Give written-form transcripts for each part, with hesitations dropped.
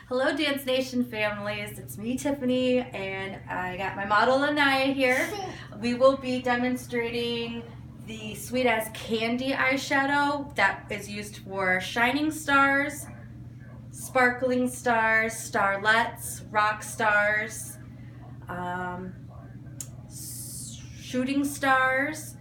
Hello DanceNation families, it's me Tiffany and I got my model Anaya here. We will be demonstrating the Sweet as Candy eyeshadow that is used for shining stars, sparkling stars, starlettes, rock stars, shooting stars.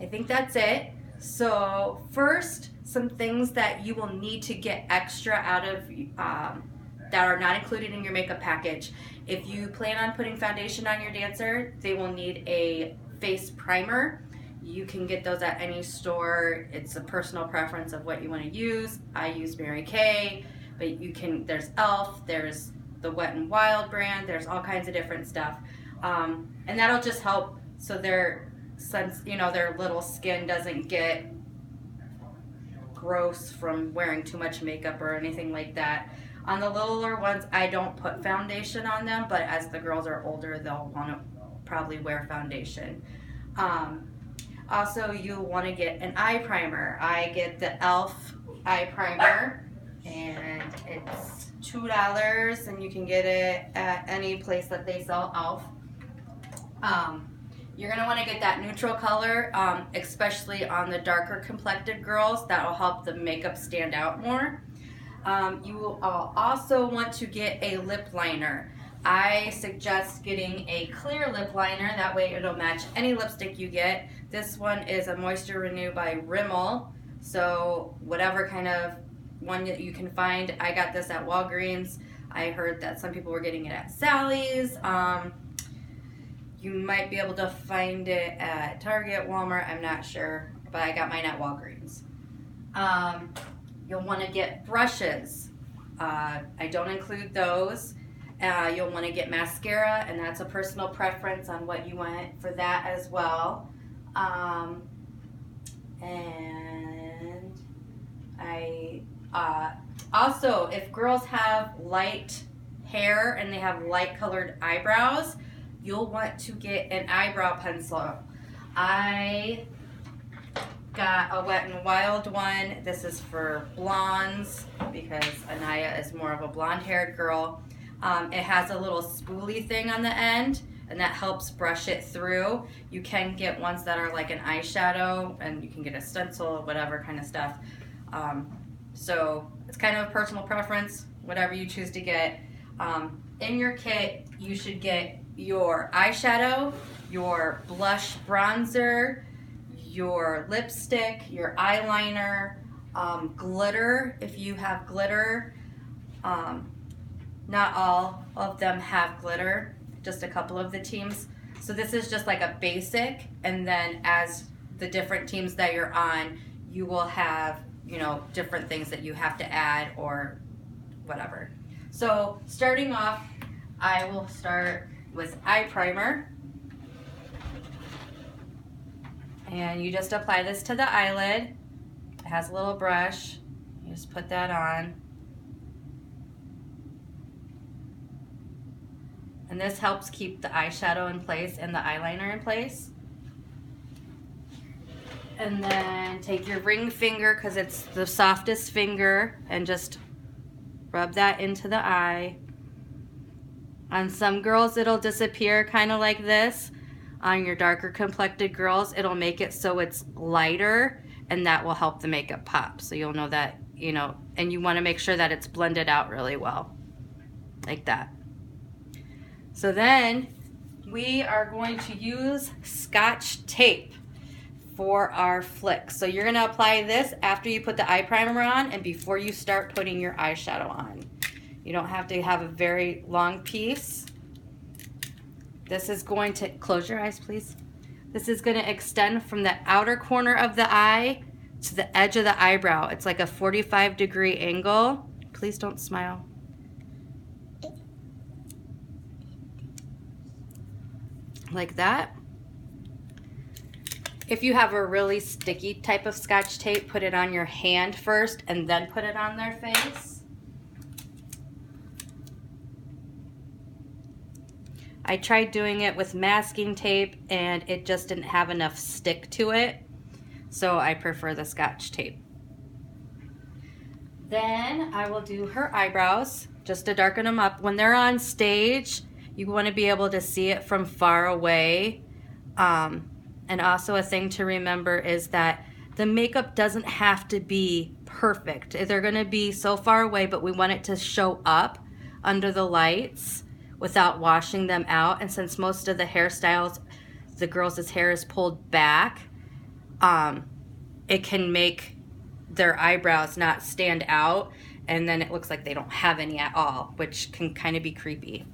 I think that's it. So first, some things that you will need to get extra out of that are not included in your makeup package. If you plan on putting foundation on your dancer, they will need a face primer. You can get those at any store. It's a personal preference of what you want to use. I use Mary Kay, but you can, there's e.l.f., there's the Wet n Wild brand, there's all kinds of different stuff. And that'll just help so their little skin doesn't get gross from wearing too much makeup or anything like that. On the littler ones, I don't put foundation on them, but as the girls are older, they'll want to probably wear foundation. Also, you'll want to get an eye primer. I get the e.l.f. eye primer, and it's $2, and you can get it at any place that they sell e.l.f. You're going to want to get that neutral color, especially on the darker complected girls. That will help the makeup stand out more. You will also want to get a lip liner. I suggest getting a clear lip liner. That way it'll match any lipstick you get. This one is a Moisture Renew by Rimmel. So whatever kind of one that you can find. I got this at Walgreens. I heard that some people were getting it at Sally's. You might be able to find it at Target, Walmart, I'm not sure, but I got mine at Walgreens. You'll want to get brushes. I don't include those. You'll want to get mascara, and that's a personal preference on what you want for that as well. And also, if girls have light hair and they have light colored eyebrows, you'll want to get an eyebrow pencil. I got a Wet n Wild one. This is for blondes because Anaya is more of a blonde-haired girl. It has a little spoolie thing on the end, and that helps brush it through. You can get ones that are like an eyeshadow, and you can get a stencil, whatever kind of stuff. So it's kind of a personal preference, whatever you choose to get. In your kit, you should get your eyeshadow, your blush bronzer, your lipstick, your eyeliner, glitter if you have glitter. Not all of them have glitter, just a couple of the teams. So this is just like a basic, and then as the different teams that you're on, you will have, different things that you have to add or whatever. So starting off, I will start with eye primer, and you just apply this to the eyelid. It has a little brush. You just put that on, and this helps keep the eyeshadow in place and the eyeliner in place. And then take your ring finger, because it's the softest finger, and just rub that into the eye. On some girls, it'll disappear kind of like this. On your darker complected girls, it'll make it so it's lighter, and that will help the makeup pop. So you'll know that, and you want to make sure that it's blended out really well, like that. So then we are going to use Scotch tape for our flick. So you're going to apply this after you put the eye primer on and before you start putting your eyeshadow on. You don't have to have a very long piece. This is going to, close your eyes please. This is going to extend from the outer corner of the eye to the edge of the eyebrow. It's like a 45-degree angle. Please don't smile. Like that. If you have a really sticky type of Scotch tape, put it on your hand first and then put it on their face. I tried doing it with masking tape and it just didn't have enough stick to it, so I prefer the Scotch tape. Then I will do her eyebrows just to darken them up. When they're on stage, you want to be able to see it from far away. And also a thing to remember is that the makeup doesn't have to be perfect. They're going to be so far away, but we want it to show up under the lights without washing them out. And since most of the hairstyles, the girls' hair is pulled back, it can make their eyebrows not stand out, and then it looks like they don't have any at all, which can kind of be creepy.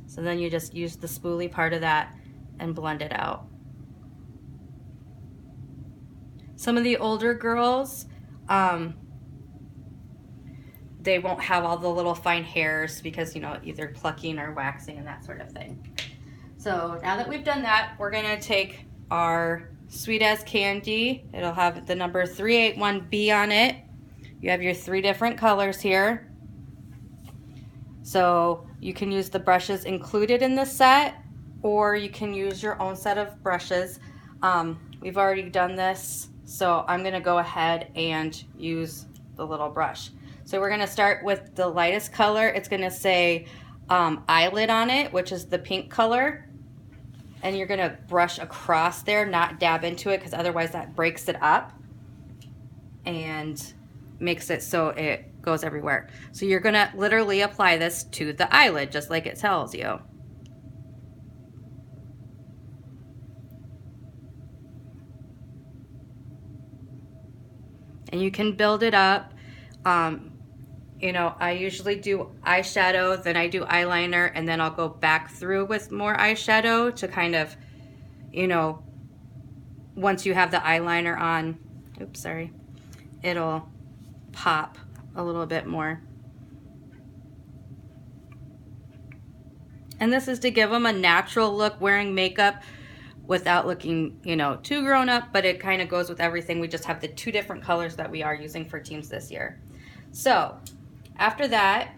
So then you just use the spoolie part of that and blend it out. Some of the older girls, they won't have all the little fine hairs because, you know, either plucking or waxing and that sort of thing. So now that we've done that, we're gonna take our Sweet as Candy. It'll have the number 381B on it. You have your 3 different colors here. So you can use the brushes included in the set, or you can use your own set of brushes. We've already done this, so I'm gonna go ahead and use the little brush. So we're gonna start with the lightest color. It's gonna say eyelid on it, which is the pink color. And you're gonna brush across there, not dab into it, because otherwise that breaks it up and makes it so it goes everywhere. So you're gonna literally apply this to the eyelid, just like it tells you. And you can build it up. You know, I usually do eyeshadow, then I do eyeliner, and then I'll go back through with more eyeshadow to kind of, you know, once you have the eyeliner on, oops, sorry, it'll pop a little bit more. And this is to give them a natural look wearing makeup without looking, you know, too grown up, but it kind of goes with everything. We just have the 2 different colors that we are using for teams this year. So after that,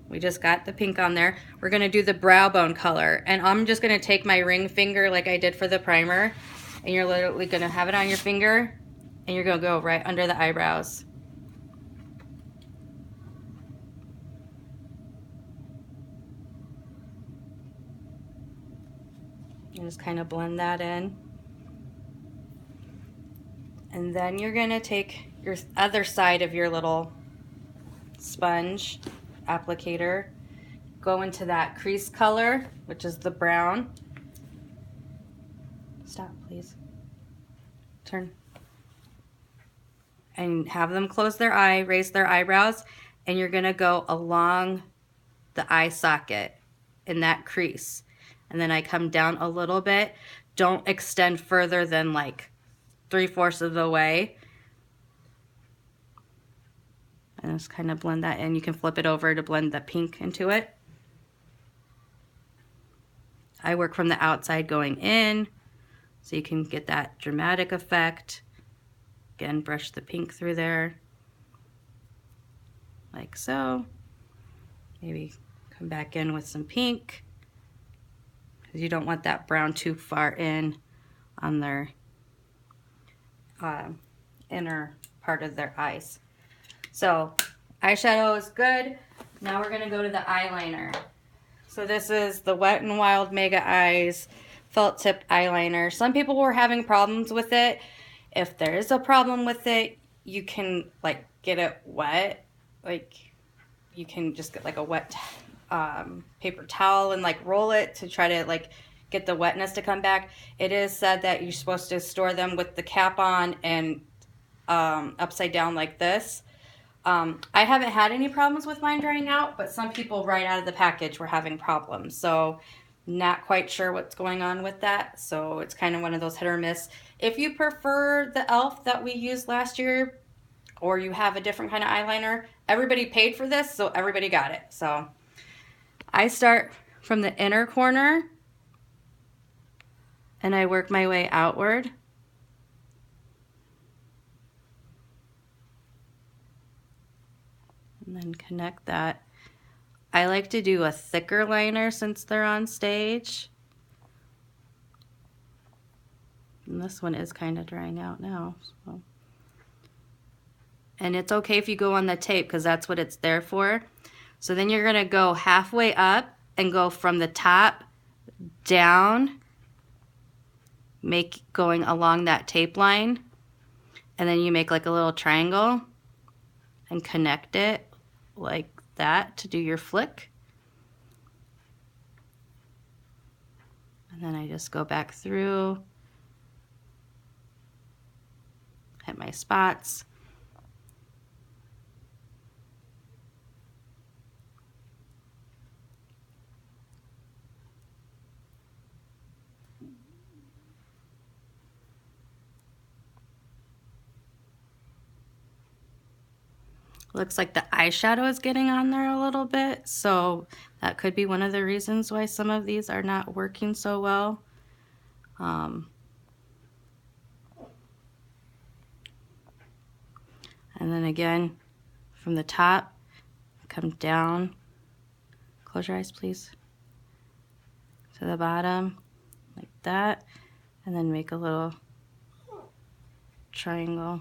we just got the pink on there. We're gonna do the brow bone color, and I'm just gonna take my ring finger like I did for the primer, and you're literally gonna have it on your finger, and you're gonna go right under the eyebrows. And just kind of blend that in. And then you're gonna take your other side of your little sponge applicator, go into that crease color, which is the brown. Stop, please. Turn. And have them close their eye, raise their eyebrows, and you're gonna go along the eye socket in that crease. And then I come down a little bit. Don't extend further than like 3/4 of the way. And just kind of blend that in. You can flip it over to blend the pink into it. I work from the outside going in, so you can get that dramatic effect. Again, brush the pink through there, like so. Maybe come back in with some pink, because you don't want that brown too far in on their inner part of their eyes. So eyeshadow is good. Now we're gonna go to the eyeliner. So this is the Wet n Wild Mega Eyes felt tip eyeliner. Some people were having problems with it. If there is a problem with it, you can like get it wet. Like you can just get like a wet paper towel and like roll it to try to like get the wetness to come back. It is said that you're supposed to store them with the cap on and upside down like this. I haven't had any problems with mine drying out, but some people right out of the package were having problems. So not quite sure what's going on with that. So it's kind of one of those hit or miss. If you prefer the e.l.f. that we used last year, or you have a different kind of eyeliner, everybody paid for this, so everybody got it. So I start from the inner corner and I work my way outward. And then connect that. I like to do a thicker liner since they're on stage. And this one is kind of drying out now. So. And it's okay if you go on the tape because that's what it's there for. So then you're gonna go halfway up and go from the top down, going along that tape line, and then you make like a little triangle and connect it like that to do your flick. And then I just go back through, hit my spots. Looks like the eyeshadow is getting on there a little bit, so that could be one of the reasons why some of these are not working so well. And then again, from the top, come down, close your eyes please, to the bottom, like that, and then make a little triangle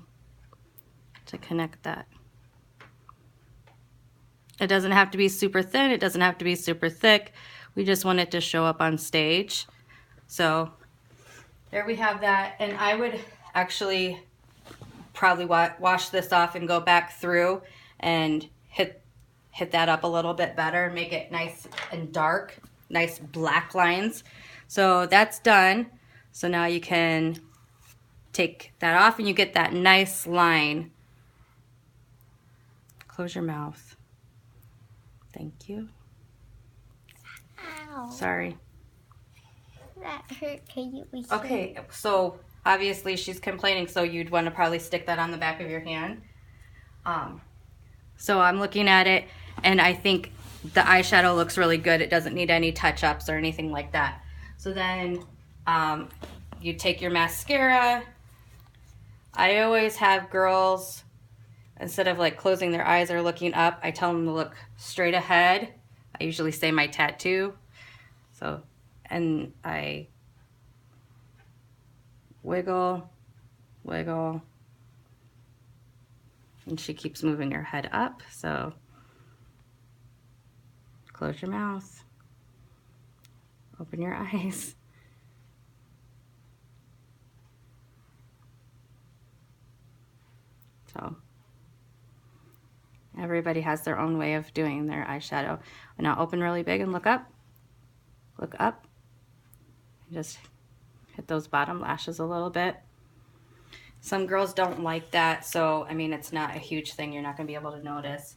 to connect that. It doesn't have to be super thin, it doesn't have to be super thick. We just want it to show up on stage. So there we have that, and I would actually probably wash this off and go back through and hit that up a little bit better, make it nice and dark, nice black lines. So that's done. So now you can take that off and you get that nice line. Close your mouth. Thank you. Ow. Sorry. That hurt. Can you reach Okay, so obviously she's complaining, so you'd want to probably stick that on the back of your hand. So I'm looking at it, and I think the eyeshadow looks really good. It doesn't need any touch-ups or anything like that. So then you take your mascara. I always have girls, instead of like closing their eyes or looking up, I tell them to look straight ahead. I usually say my tattoo. So, and I wiggle, wiggle, and she keeps moving her head up. So close your mouth, open your eyes. So everybody has their own way of doing their eyeshadow. Now open really big and look up. Look up. Just hit those bottom lashes a little bit. Some girls don't like that, so I mean, it's not a huge thing. You're not going to be able to notice.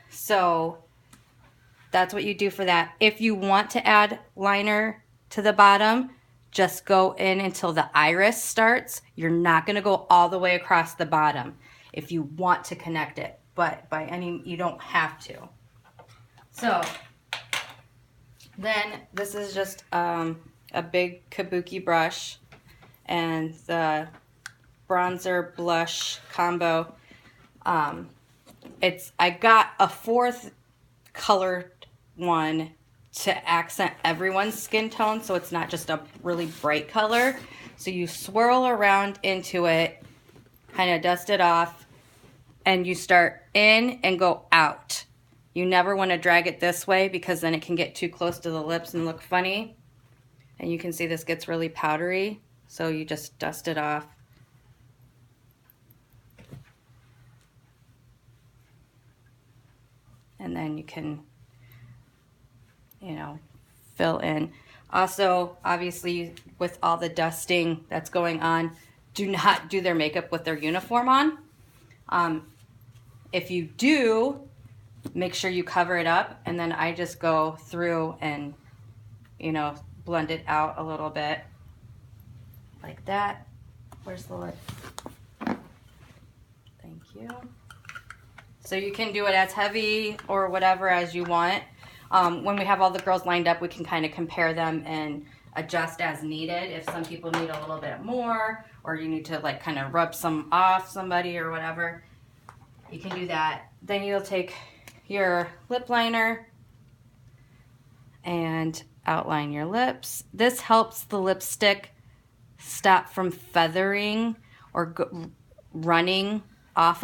So that's what you do for that. If you want to add liner to the bottom, just go in until the iris starts. You're not going to go all the way across the bottom if you want to connect it, but you don't have to. So then this is just a big kabuki brush and the bronzer blush combo. I got a fourth colored one to accent everyone's skin tone, so it's not just a really bright color. So you swirl around into it, kind of dust it off, and you start in and go out. You never want to drag it this way because then it can get too close to the lips and look funny. And you can see this gets really powdery, so you just dust it off. And then you can, fill in. Also, obviously, with all the dusting that's going on, do not do their makeup with their uniform on. If you do, make sure you cover it up, and then I just go through and, blend it out a little bit like that. Where's the lid? Thank you. So you can do it as heavy or whatever as you want. When we have all the girls lined up, we can kind of compare them and adjust as needed. If some people need a little bit more, or you need to like kind of rub some off somebody or whatever, you can do that. Then you'll take your lip liner and outline your lips. This helps the lipstick stop from feathering or running off of